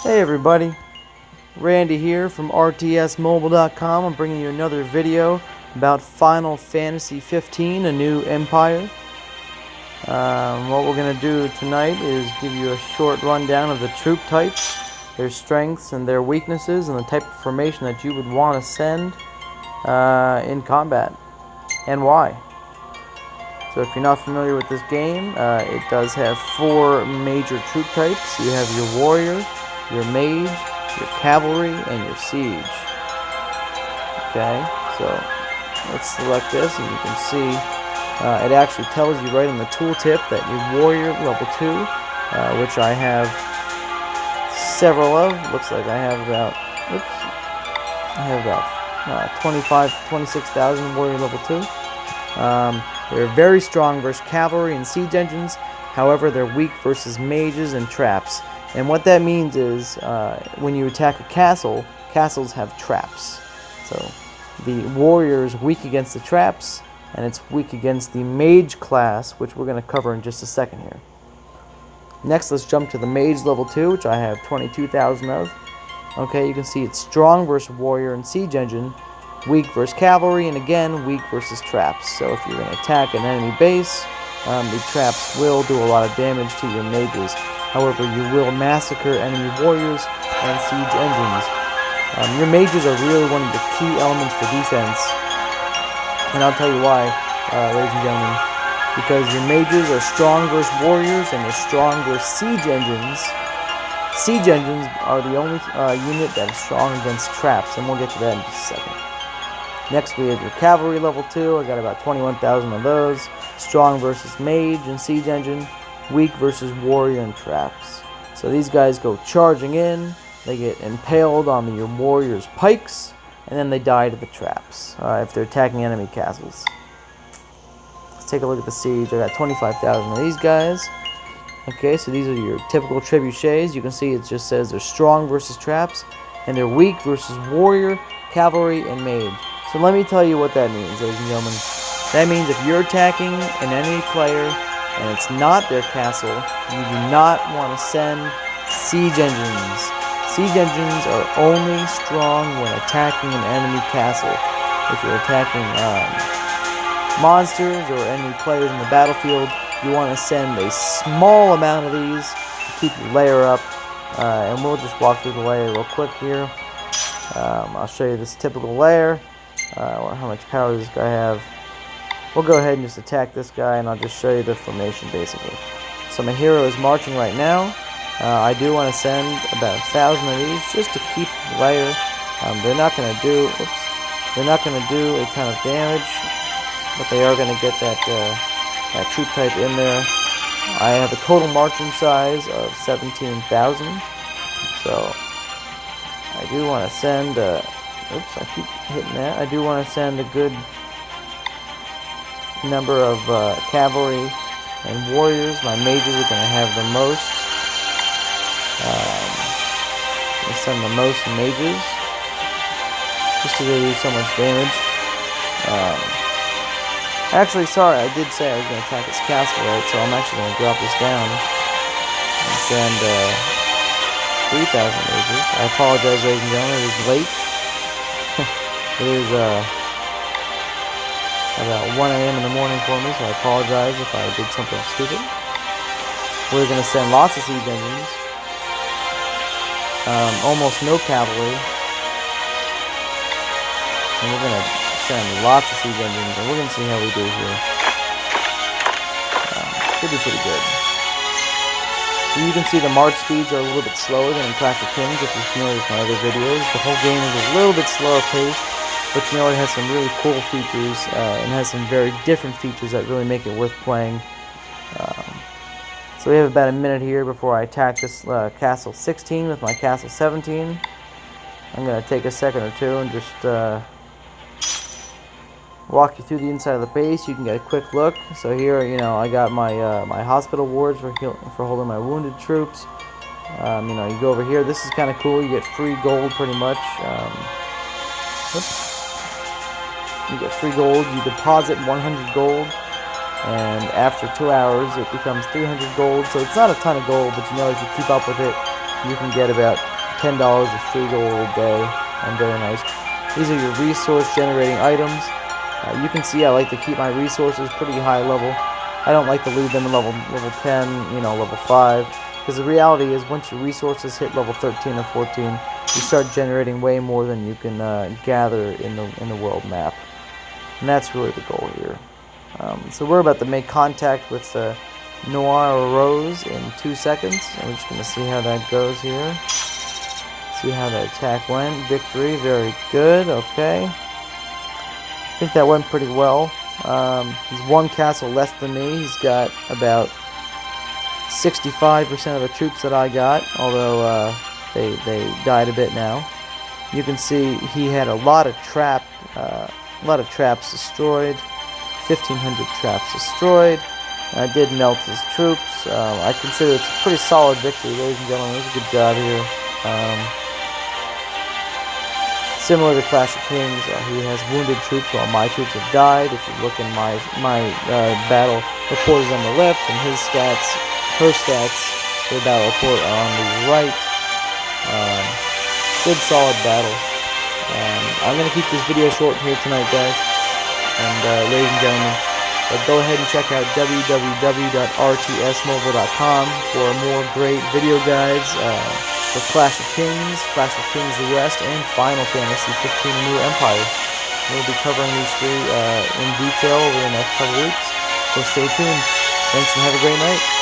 Hey everybody, Randy here from RTS Mobile.com. I'm bringing you another video about Final Fantasy 15, A New Empire. What we're going to do tonight is give you a short rundown of the troop types, their strengths and their weaknesses, and the type of formation that you would want to send in combat, and why. So if you're not familiar with this game, it does have 4 major troop types. You have your warrior, your mage, your cavalry, and your siege. Okay, so let's select this, and you can see it actually tells you right in the tooltip that your warrior level 2, which I have several of. Looks like I have about 26,000 warrior level 2. They're very strong versus cavalry and siege engines. However, they're weak versus mages and traps. And what that means is, when you attack a castle, castles have traps. So the warrior is weak against the traps, and it's weak against the mage class, which we're going to cover in just a second here. Next, let's jump to the mage level 2, which I have 22,000 of. Okay, you can see it's strong versus warrior and siege engine, weak versus cavalry, and again, weak versus traps. So if you're going to attack an enemy base, the traps will do a lot of damage to your mages. However, you will massacre enemy warriors and siege engines. Your mages are really one of the key elements for defense. And I'll tell you why, ladies and gentlemen. Because your mages are strong versus warriors and they're strong versus siege engines. Siege engines are the only unit that is strong against traps, and we'll get to that in just a second. Next, we have your cavalry level 2. I got about 21,000 of those. Strong versus mage and siege engine. Weak versus warrior and traps. So these guys go charging in, they get impaled on your warrior's pikes, and then they die to the traps if they're attacking enemy castles. Let's take a look at the siege. I got 25,000 of these guys. Okay, so these are your typical trebuchets. You can see it just says they're strong versus traps, and they're weak versus warrior, cavalry, and mage. So let me tell you what that means, ladies and gentlemen. That means if you're attacking an enemy player and it's not their castle, you do not want to send siege engines. Siege engines are only strong when attacking an enemy castle. If you're attacking monsters or enemy players in the battlefield, you want to send a small amount of these to keep your layer up. And we'll just walk through the layer real quick here. I'll show you this typical layer. How much power does this guy have? We'll go ahead and just attack this guy, and I'll just show you the formation basically. So my hero is marching right now. I do want to send about 1,000 of these just to keep the layer. They're not going to do a ton of damage, but they are going to get that troop type in there. I have a total marching size of 17,000, so I do want to send. Oops, I keep hitting that. I do want to send a good number of cavalry and warriors. My mages are going to have the most. I send the most mages just because they do so much damage. Actually, sorry, I did say I was going to attack this castle, right? So I'm actually going to drop this down and send 3,000 mages. I apologize, ladies and gentlemen. It is late. It is about 1 a.m. in the morning for me, so I apologize if I did something stupid. We're going to send lots of siege engines. Almost no cavalry. And we're going to send lots of siege engines, and we're going to see how we do here. Should be pretty good. So you can see the march speeds are a little bit slower than in Clash of Kings if you're familiar with my other videos. The whole game is a little bit slower paced. But you know, it has some really cool features, and has some very different features that really make it worth playing. So we have about a minute here before I attack this Castle 16 with my Castle 17. I'm going to take a second or two and just walk you through the inside of the base. You can get a quick look. So here, you know, I got my my hospital wards for holding my wounded troops. You know, you go over here. This is kind of cool. You get free gold pretty much. You get free gold. You deposit 100 gold, and after 2 hours, it becomes 300 gold. So it's not a ton of gold, but you know, if you keep up with it, you can get about $10 of free gold a day. Very nice. These are your resource generating items. You can see I like to keep my resources pretty high level. I don't like to leave them in level 10, level 5. Because the reality is, once your resources hit level 13 or 14, you start generating way more than you can gather in the world map. And that's really the goal here. So we're about to make contact with Noir or Rose in 2 seconds. And we're just going to see how that goes here. See how that attack went. Victory, very good. Okay. I think that went pretty well. He's 1 castle less than me. He's got about 65% of the troops that I got, although they died a bit now. You can see he had a lot of traps destroyed. 1,500 traps destroyed. I did melt his troops. I consider it's a pretty solid victory, ladies and gentlemen. It was a good job here. Similar to Clash of Kings, he has wounded troops while my troops have died. If you look in my battle report is on the left, and her stats, the battle report are on the right. Good solid battle. I'm going to keep this video short here tonight, guys. And ladies and gentlemen, go ahead and check out www.rtsmobile.com for more great video guides for Clash of Kings the West, and Final Fantasy 15 New Empire. We'll be covering these 3 in detail over the next couple weeks, so stay tuned. Thanks and have a great night.